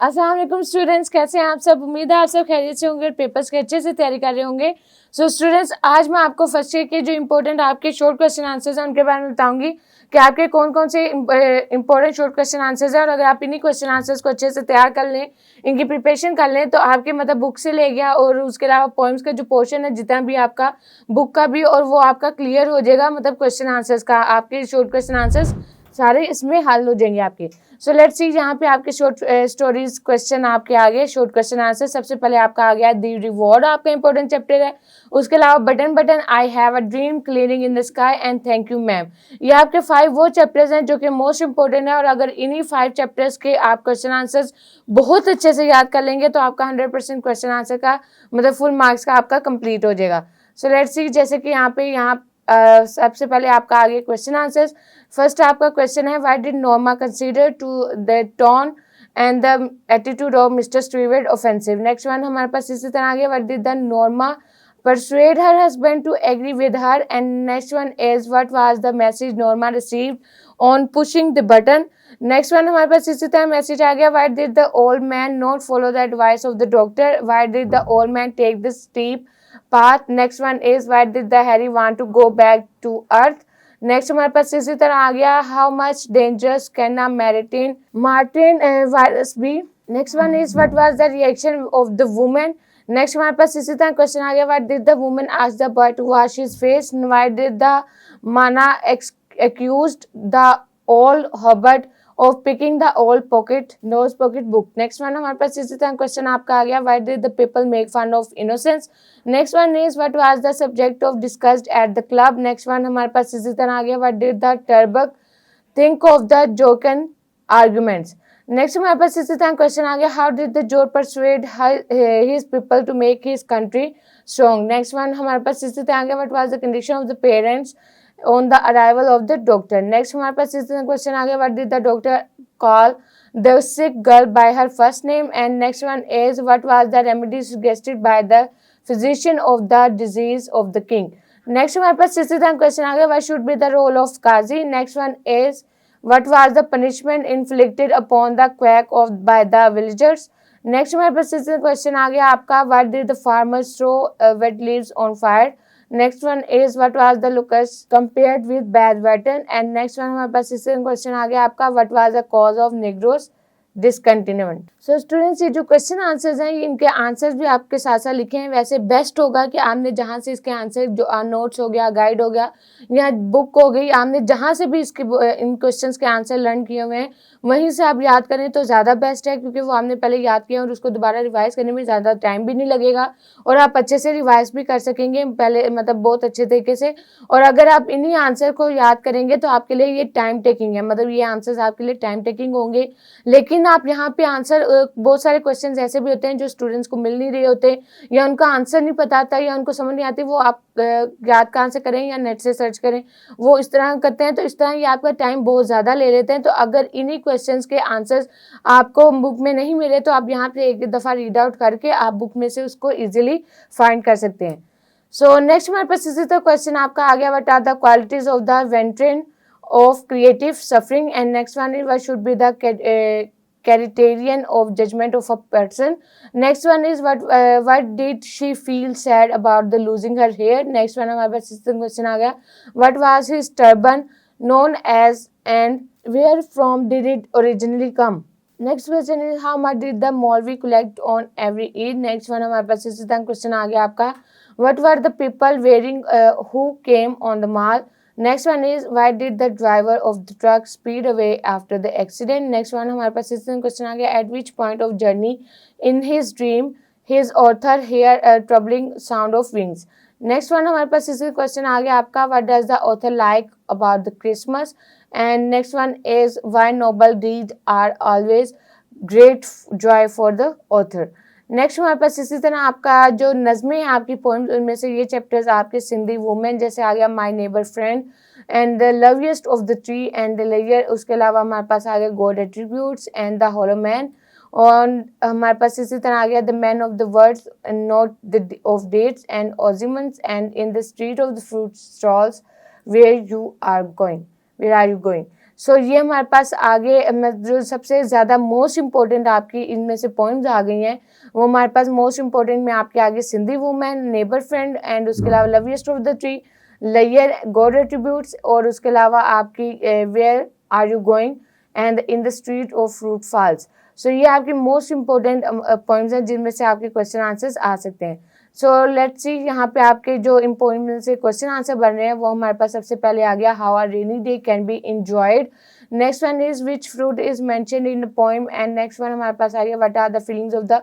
अस्सलाम वालेकुम स्टूडेंट्स, कैसे हैं आप सब। उम्मीद है आप सब खैरियत से होंगे और पेपर्स की अच्छे से तैयारी कर रहे होंगे। सो स्टूडेंट्स, आज मैं आपको फर्स्ट ईयर के जो इंपॉर्टेंट आपके शॉर्ट क्वेश्चन आंसर्स हैं उनके बारे में बताऊंगी कि आपके कौन कौन से इंपॉर्टेंट शॉर्ट क्वेश्चन आंसर्स हैं। और अगर आप इन्हीं क्वेश्चन आंसर्स को अच्छे से तैयार कर लें, इनकी प्रिपरेशन कर लें, तो आपके मतलब बुक से ले गया और उसके अलावा पोइम्स का जो पोर्शन है जितना भी आपका बुक का भी, और वो आपका क्लियर हो जाएगा। मतलब क्वेश्चन आंसर्स का आपके शॉर्ट क्वेश्चन आंसर्स सारे इसमें हल हो जाएंगे आपके। सो लेट्स सी, यहाँ पे आपके शॉर्ट स्टोरीज क्वेश्चन आपके आ गए, शॉर्ट क्वेश्चन आंसर। सबसे पहले आपका आ गया दी रिवॉर्ड, आपका इंपॉर्टेंट चैप्टर है। उसके अलावा button button, I have a dream, cleaning in the sky and thank you ma'am. ये आपके 5 वो चैप्टर्स हैं जो कि मोस्ट इंपॉर्टेंट है। और अगर इन्हीं 5 चैप्टर्स के आप क्वेश्चन आंसर्स बहुत अच्छे से याद कर लेंगे तो आपका 100% क्वेश्चन आंसर का मतलब फुल मार्क्स का आपका कंप्लीट हो जाएगा। सो लेट्स सी, जैसे कि यहाँ सबसे पहले आपका आगे क्वेश्चन आंसर्स। फर्स्ट आपका क्वेश्चन है, why did Norma consider to the tone and the attitude of mister Stewart offensive. Next one हमारे पास इसी तरह आगे, what did the Norma persuade her husband to agree with her, and next one is what was the message Norma received on pushing the button. Next one हमारे पास इसी तरह message आ गया, why did the old man not follow the advice of the doctor, why did the old man take the steep path. next one is why did the Harry want to go back to earth. Next हमारे पास इसी तरह आ गया, how much dangerous can a Martin virus be. Next one is what was the reaction of the women. Next हमारे पास इसी तरह क्वेश्चन आ गया, what did the woman ask the boy to wash his face, why did the Mana accused the old hobbit of picking the old nose pocket book. Next one हमारे पास इसी तरह क्वेश्चन आपका आ गया, why did the people make fun of innocence. Next one is what was the subject of discussed at the club. Next one हमारे पास इसी तरह आ गया, what did the Turbuck think of the Joken arguments. Next हमारे पास इसी तरह क्वेश्चन आ गया, how did the Jor persuade his people to make his country strong. Next one हमारे पास इसी तरह आ गया, what was the condition of the parents on the arrival of the doctor. next हमारे पास इस तरह क्वेश्चन आ गया, what did the doctor call the sick girl by her first name. and next one is what was the remedy suggested by the physician of the disease of the king. next हमारे पास इसी तरह question आ गया, what should be the role of qazi. next one is what was the punishment inflicted upon the quack of by the villagers. next हमारे पास इसी तरह क्वेश्चन आ गया आपका, what did the farmers throw wet leaves on fire. Next one is what was the looks compared with बैडवाटन. And next one हमारे पास इससे क्वेश्चन आ गया आपका, what was the cause of negroes discontentment. So students, ये जो question answers हैं ये इनके आंसर्स भी आपके साथ साथ लिखे हैं. वैसे बेस्ट होगा कि आपने जहाँ से इसके आंसर जो नोट्स हो गया, गाइड हो गया या बुक हो गई, आपने जहाँ से भी इसके इन क्वेश्चंस के आंसर लर्न किए हुए हैं वहीं से आप याद करें तो ज़्यादा बेस्ट है, क्योंकि वो आपने पहले याद किया और उसको दोबारा रिवाइज करने में ज़्यादा टाइम भी नहीं लगेगा और आप अच्छे से रिवाइज भी कर सकेंगे पहले, मतलब बहुत अच्छे तरीके से. और अगर आप इन्हीं आंसर को याद करेंगे तो आपके लिए ये टाइम टेकिंग है, मतलब ये आंसर्स आपके लिए टाइम टेकिंग होंगे. लेकिन आप यहाँ पे आंसर बहुत सारे क्वेश्चंस ऐसे भी होते हैं जो स्टूडेंट्स को मिल नहीं रहे होते या उनका आंसर नहीं पता आता या उनको समझ नहीं आती, वो आप याद कहाँ से करें या नेट से सर्च करें, वो इस तरह करते हैं. तो इस तरह ये आपका टाइम बहुत ज़्यादा ले लेते हैं. तो अगर इन्हीं क्वेश्चंस के आंसर्स आपको बुक में नहीं मिले तो आप यहाँ पे एक दफ़ा रीड आउट करके आप बुक में से उसको ईजिली फाइंड कर सकते हैं. सो नेक्स्ट हमारे पास इसी तरह क्वेश्चन आपका आ गया, what are the qualities of the वेंट्रेन of creative suffering. and next one is what should be the criterion of judgment of a person. next one is what did she feel sad about the losing her hair. next one हमारे पास इस question आ गया, what was his turban known as and where from did it originally come. next question is how much did the Maulvi collect on every Eid. next one हमारे पास इसी तरह question आ गया आपका, what were the people wearing who came on the mall. next one is why did the driver of the truck speed away after the accident. next one हमारे पास इस question आ गया, at which point of journey in his dream his author hear a troubling sound of wings. next one हमारे पास इस question आ गया आपका, what does the author like about the Christmas. and next one is why noble deeds are always great joy for the author. Next हमारे पास इसी तरह आपका जो नज़में हैं आपकी पोएम्स, उनमें से ये चैप्टर्स आपके सिंधी वुमेन जैसे आ गया, my neighbour friend and the loveliest of the tree and the layer. उसके अलावा हमारे पास आ गया god attributes and the hollow man. और हमारे पास इसी तरह आ गया the man of the words and not the of dates and Ozymandias and in the street of the fruit stalls where are you going. So ये हमारे पास आगे जो सबसे ज़्यादा मोस्ट इम्पोर्टेंट आपकी इनमें से पॉइंट्स आ गई हैं, वो हमारे पास मोस्ट इम्पोर्टेंट में आपके आगे Sindhi women, neighbour friend and उसके अलावा loveliest of the tree, layer, god attributes और उसके अलावा आपकी where are you going and in the street of fruit falls. So ये आपकी मोस्ट इम्पोर्टेंट पॉइंट्स हैं जिनमें से आपके क्वेश्चन आंसर्स आ सकते हैं। सो लेट्स सी यहाँ पे आपके जो इम्पोर्टेंट से क्वेश्चन आंसर बन रहे हैं वो हमारे पास सबसे पहले आ गया, how are rainy day can be enjoyed. Next one is which fruit is mentioned in the poem and next one हमारे पास आ गया, what are the feelings of the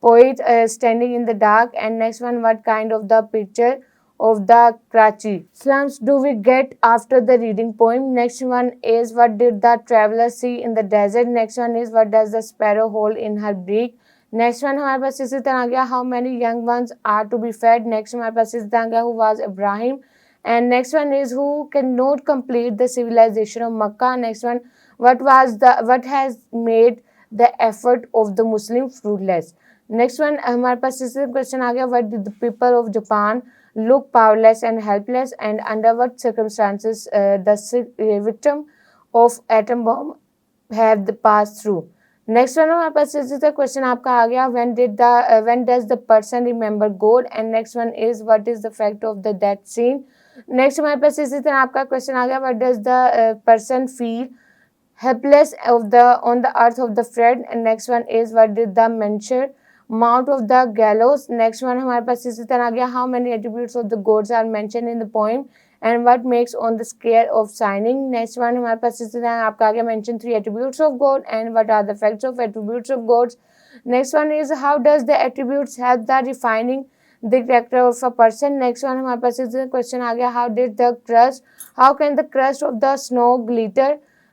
poet standing in the dark and next one, what kind of the picture of the Karachi slums do we get after the reading poem. Next one is, what did the traveler see in the desert. Next one is, what does the sparrow hold in her beak. Next one हमारे पास इसी तरह आ गया, how many young ones are to be fed. Next हमारे पास इसी तरह आ गया, who was Ibrahim. And next one is, who cannot complete the civilization of Makkah. Next one, what has made the effort of the Muslim fruitless. Next one हमारे पास इसी question आ गया, what did the people of Japan look powerless and helpless and under what circumstances the victim of atom bomb have passed through. Next one हमारे पास इसी तरह question आपका आ गया, when does the person remember God. And next one is, what is the fact of the death scene. Next हमारे पास इसी तरह आपका क्वेश्चन आ गया, what does the person feel helpless on the earth of the friend. And next one is, what did the mention Mount of the Gallows. Next one हमारे पास इसी तरह आ गया, how many attributes of the gods are mentioned in the poem and what makes on the scale of signing. Next one हमारे पास इसी तरह आपका आ गया, mention 3 attributes of God and what are the facts of attributes of gods. Next one is, how does the attributes help the refining the character of a person. Next one हमारे पास इसी क्वेश्चन आ गया, how can the crust of the snow glitter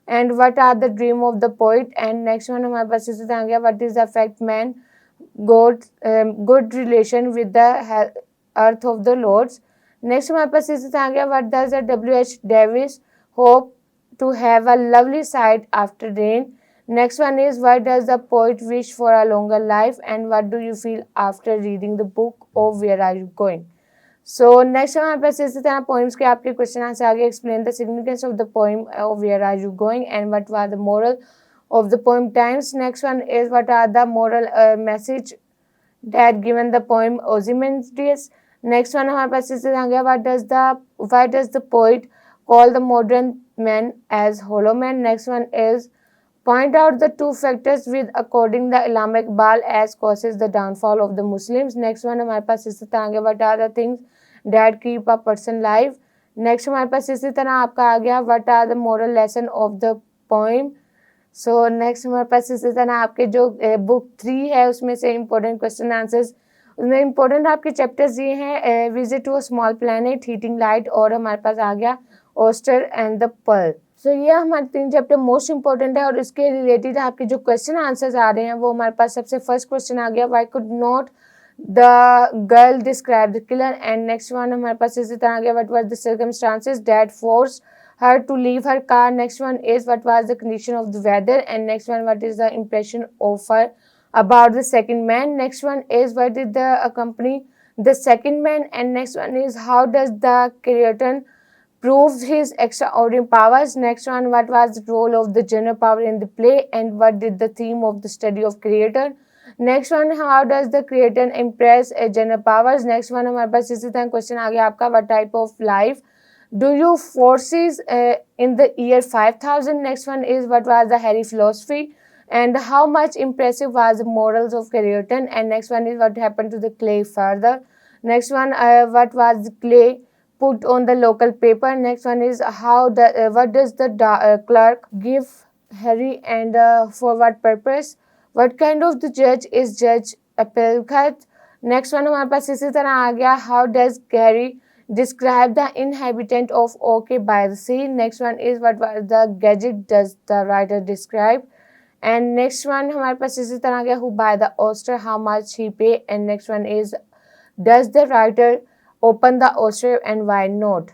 and what are the dream of the poet. And next one हमारे पास इसी तरह आ गया, what is the fact man good relation with the earth of the lords. Next हमारे पास इसी तरह आ गया, what does the W.H. Davis hope to have a lovely sight after rain. Next one is, what does the poet wish for a longer life and what do you feel after reading the book of Where Are You Going. So next हमारे पास इसी तरह poems के आपके question answer आगे, explain the significance of the poem of Where Are You Going and what was the moral of the poem times. Next one is, what are the moral message that given the poem Ozymandias. Next one हमारे पास इसी तरह आ गया, why does the poet call the modern man as hollow man. Next one is, point out the 2 factors with according the Allama Iqbal as causes the downfall of the Muslims. Next one हमारे पास इसी तरह आ गया, what are the things that keep a person alive. Next हमारे पास इसी तरह आपका आ गया, what are the moral lesson of the poem. So next हमारे पास इसी तरह आपके जो बुक 3 है उसमें से इम्पोर्टेंट क्वेश्चन आंसर्स, उसमें इम्पोर्टेंट आपके चैप्टर्स ये हैं, visit to a small planet, heating light और हमारे पास आ गया oyster and the pearl. So ये हमारे 3 चैप्टर मोस्ट इंपॉर्टेंट है और इसके रिलेटेड आपके जो क्वेश्चन आंसर्स आ रहे हैं वो हमारे पास सबसे फर्स्ट क्वेश्चन आ गया, Y could not the girl describe the killer. And next one हमारे पास इसी तरह आ गया, what was the circumstances that force her to leave her car. Next one is, what was the condition of the weather. And next one, what is the impression of her about the second man. Next one is, what did the accompany the second man. And next one is, how does the creator prove his extraordinary powers. Next one, what was the role of the general power in the play and what did the theme of the study of creator. Next one, how does the creator impress general powers. Next one हमारे पास इसी तरह question आ गया आपका, what type of life do you foresees in the year 5000. Next one is, what was the Harry philosophy and how much impressive was the morals of Creton. And next one is, what happened to the clay further. Next one, what was the clay put on the local paper. Next one is, what does the clerk give Harry and for what purpose. What kind of the judge is Judge Applecott. Next one हमारे पास इसी तरह आ गया, how does Harry describe the inhabitant of OK by the sea. Next one is, what was the gadget does the writer describe. And next one हमारे पास इसी तरह आ गया, who buy the oyster, how much he pay. And next one is, does the writer open the oyster and why not.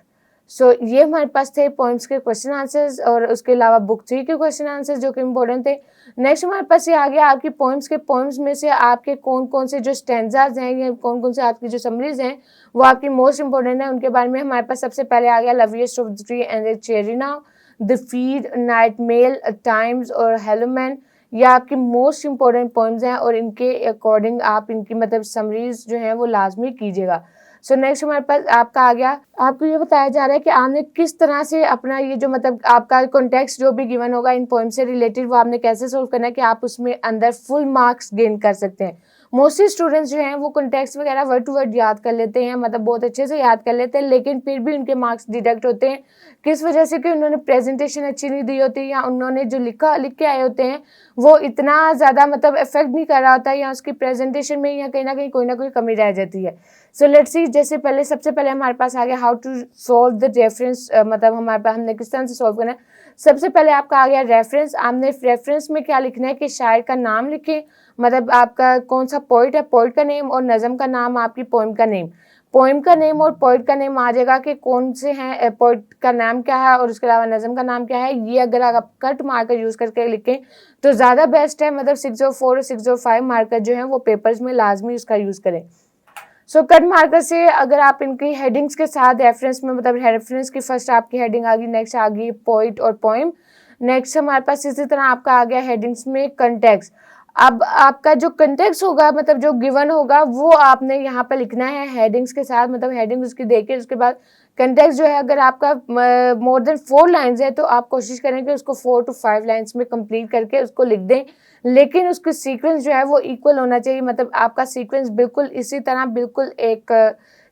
सो ये हमारे पास थे points के क्वेश्चन आंसर्स और उसके अलावा बुक 3 के क्वेश्चन आंसर्स जो कि इम्पोर्टेंट थे. नेक्स्ट हमारे पास ये आ गया आपकी पॉइंट्स में से आपके कौन कौन से जो स्टैंजाज हैं या कौन कौन से आपकी जो समरीज हैं वो आपकी मोस्ट इंपॉर्टेंट है, उनके बारे में हमारे पास सबसे पहले आ गया, loveliest of the tree and the cherry now. The feed, night mail, times और हेलो मैन, ये आपकी मोस्ट इंपॉर्टेंट पॉइंट्स हैं और इनके अकॉर्डिंग आप इनकी मतलब समरीज जो है वो लाजमी कीजिएगा। सो नेक्स्ट हमारे पास आपका आ गया, आपको ये बताया जा रहा है कि आपने किस तरह से अपना ये जो मतलब आपका कॉन्टेक्स्ट जो भी गिवन होगा इन पॉइंट से रिलेटेड वो आपने कैसे सोल्व करना है कि आप उसमें अंदर फुल मार्क्स गेन कर सकते हैं। मोस्टली स्टूडेंट्स जो हैं वो कॉन्टेक्स्ट वगैरह वर्ड टू वर्ड याद कर लेते हैं, मतलब बहुत अच्छे से याद कर लेते हैं, लेकिन फिर भी उनके मार्क्स डिडक्ट होते हैं। किस वजह से? कि उन्होंने प्रेजेंटेशन अच्छी नहीं दी होती या उन्होंने जो लिख के आए होते हैं वो इतना ज़्यादा मतलब इफेक्ट नहीं कर रहा होता या उसकी प्रेजेंटेशन में या कहीं ना कहीं कोई ना कोई कमी रह जाती है। सो लेट्स सी, जैसे पहले सबसे पहले हमारे पास आ गया how to solve the reference, मतलब हमारे पास हमने किस तरह से सॉल्व करना है। सबसे पहले आपका आ गया रेफरेंस। आपने रेफरेंस में क्या लिखना है कि शायर का नाम लिखें, मतलब आपका कौन सा पोइट है, पोइट का नेम, और नज़म का नाम आपकी पोइम का नेम। पोइम का नेम और पोइट का नेम आ जाएगा कि कौन से हैं, पोइट का नाम क्या है और उसके अलावा नज़म का नाम क्या है। ये अगर आप कट मार्कर यूज़ करके लिखें तो ज़्यादा बेस्ट है, मतलब 604 और 605 मार्कर जो हैं वो पेपर्स में लाजमी उसका यूज़ करें। सो कट मार्कर से अगर आप इनकी हेडिंग्स के साथ रेफरेंस में, मतलब रेफरेंस की फर्स्ट आपकी हेडिंग आ गई, नेक्स्ट आ गई पोइट और पोइम, नेक्स्ट हमारे पास इसी तरह आपका आ गया हेडिंग्स में कंटेक्स्ट। अब आपका जो कंटेक्स्ट होगा, मतलब जो गिवन होगा वो आपने यहाँ पे लिखना है हेडिंग्स के साथ, मतलब हेडिंग उसकी देके उसके बाद कंटेक्स्ट जो है अगर आपका मोर देन 4 लाइन्स है तो आप कोशिश करें कि उसको 4 to 5 लाइन्स में कंप्लीट करके उसको लिख दें, लेकिन उसकी सीक्वेंस जो है वो इक्वल होना चाहिए, मतलब आपका सीक्वेंस बिल्कुल इसी तरह, बिल्कुल एक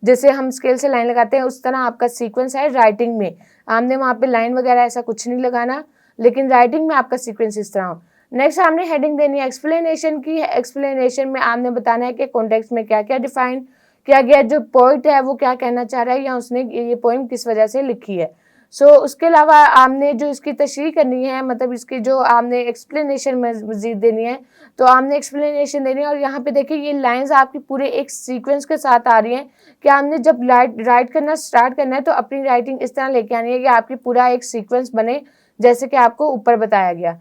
जैसे हम स्केल से लाइन लगाते हैं उस तरह आपका सीक्वेंस है राइटिंग में। आपने वहाँ पे लाइन वगैरह ऐसा कुछ नहीं लगाना, लेकिन राइटिंग में आपका सीक्वेंस इस तरह हो। नेक्स्ट आपने हेडिंग देनी है एक्सप्लेनेशन की। एक्सप्लेनेशन में आपने बताना है कि कॉन्टेक्स्ट में क्या क्या डिफाइन किया गया, जो पोइट है वो क्या कहना चाह रहा है या उसने ये पोइम किस वजह से लिखी है। सो उसके अलावा आपने जो इसकी तशरीह करनी है, मतलब इसकी जो आपने एक्सप्लेनेशन मजीद देनी है, तो आपने एक्सप्लेनेशन देनी है। और यहाँ पे देखिए ये लाइंस आपकी पूरे एक सीक्वेंस के साथ आ रही हैं कि आपने जब राइट करना स्टार्ट करना है तो अपनी राइटिंग इस तरह लेके आनी है कि आपकी पूरा एक सीक्वेंस बने, जैसे कि आपको ऊपर बताया गया।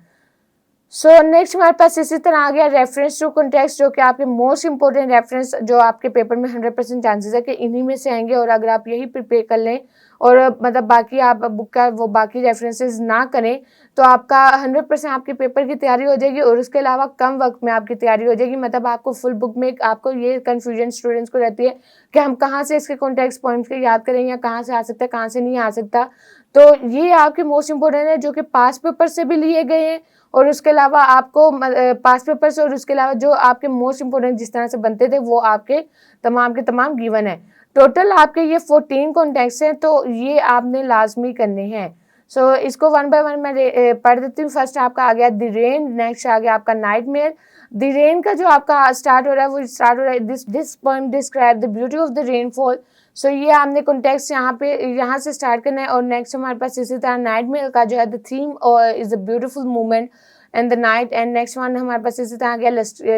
सो नेक्स्ट हमारे पास इसी तरह आ गया रेफरेंस टू कॉन्टेक्स्ट, जो कि आपके मोस्ट इंपॉर्टेंट रेफरेंस जो आपके पेपर में 100% चांसेस है कि इन्हीं में से आएंगे। और अगर आप यही प्रिपेयर कर लें और मतलब बाकी आप बुक का वो बाकी रेफरेंसेस ना करें तो आपका 100% आपके पेपर की तैयारी हो जाएगी और उसके अलावा कम वक्त में आपकी तैयारी हो जाएगी। मतलब आपको फुल बुक में आपको ये कन्फ्यूजन स्टूडेंट्स को रहती है कि हम कहाँ से इसके कॉन्टेक्स्ट पॉइंट्स के याद करें या कहाँ से आ सकता है, कहाँ से नहीं आ सकता। तो ये आपके मोस्ट इंपॉर्टेंट है जो कि पास पेपर से भी लिए गए हैं और उसके अलावा आपको पास पेपर से और उसके अलावा जो आपके मोस्ट इंपॉर्टेंट जिस तरह से बनते थे वो आपके तमाम के तमाम गिवन है। टोटल आपके ये 14 कॉन्टेक्ट्स हैं, तो ये आपने लाजमी करने हैं। सो इसको वन बाय वन मैं पढ़ देती हूँ। फर्स्ट आपका आ गया द रेन, नेक्स्ट आ गया आपका नाइटमेयर। द रेन का जो आपका स्टार्ट हो रहा है वो स्टार्ट हो रहा है this poem describe the beauty of the rainfall. So ये आपने कॉन्टेक्स्ट यहाँ से स्टार्ट करना है। और नेक्स्ट हमारे पास इसी तरह नाइटमेयर का जो है the theme is a beautiful movement and the night. And next one हमारे पास इसी तरह आ गया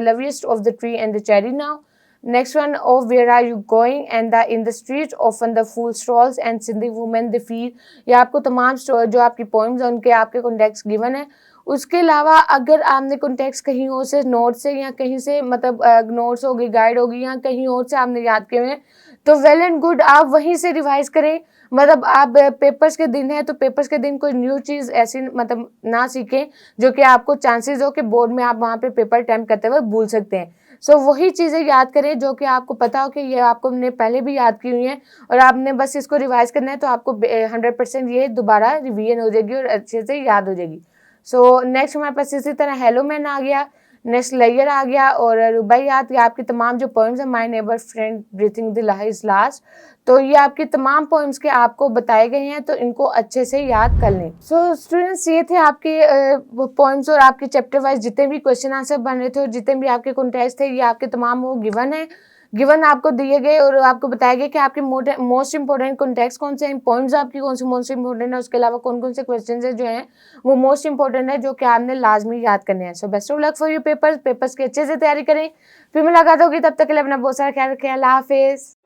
loveliest of the tree and the cherry now. Next one, oh where are you going and the in the street often the fool strolls and Sindhi women the feet। ये आपको तमाम जो आपकी पोइम्स हैं उनके आपके कॉन्टेक्स्ट गिवन है। उसके अलावा अगर आपने कॉन्टेक्स्ट कहीं और से नोट से या कहीं से मतलब नोट्स होगी, गाइड होगी या कहीं और से आपने याद किए हैं तो वेल एंड गुड, आप वहीं से रिवाइज करें। मतलब आप पेपर्स के दिन है तो पेपर्स के दिन कोई न्यू चीज़ ऐसी मतलब ना सीखें जो कि आपको चांसेस हो कि बोर्ड में आप वहाँ पे पेपर अटेम्प्ट करते हुए भूल सकते हैं। सो वही चीज़ें याद करें जो कि आपको पता हो कि ये आपको हमने पहले भी याद की हुई हैं और आपने बस इसको रिवाइज करना है तो आपको 100% ये दोबारा रिवीजन हो जाएगी और अच्छे से याद हो जाएगी। सो नेक्स्ट हमारे पास इसी तरह हेलो मैन आ गया, नेक्स्ट लेयर आ गया और रुबाइयात। ये आपकी तमाम जो पोइम्स हैं, my neighbour friend breathing the is last, तो ये आपकी तमाम पोइम्स के आपको बताए गए हैं तो इनको अच्छे से याद कर लें। सो स्टूडेंट्स ये थे आपके पोइम्स और आपके चैप्टर वाइज जितने भी क्वेश्चन आंसर बन रहे थे और जितने भी आपके कॉन्टेक्स्ट थे ये आपके तमाम वो गिवन आपको दिए गए और आपको बताया गया कि आपके मोस्ट इंपॉर्टेंट कॉन्टेक्स्ट कौन से हैं, पॉइंट्स आपकी कौन से मोस्ट इंपॉर्टेंट है, उसके अलावा कौन कौन से क्वेश्चन है जो हैं वो मोस्ट इंपॉर्टेंट है जो कि आपने लाजमी याद करने हैं। So best of luck for you papers की अच्छे से तैयारी करें। फिर मुलाकात होगी, तब तक के लिए अपना बहुत सारा ख्याल रखें। अल्लाह हाफिज़।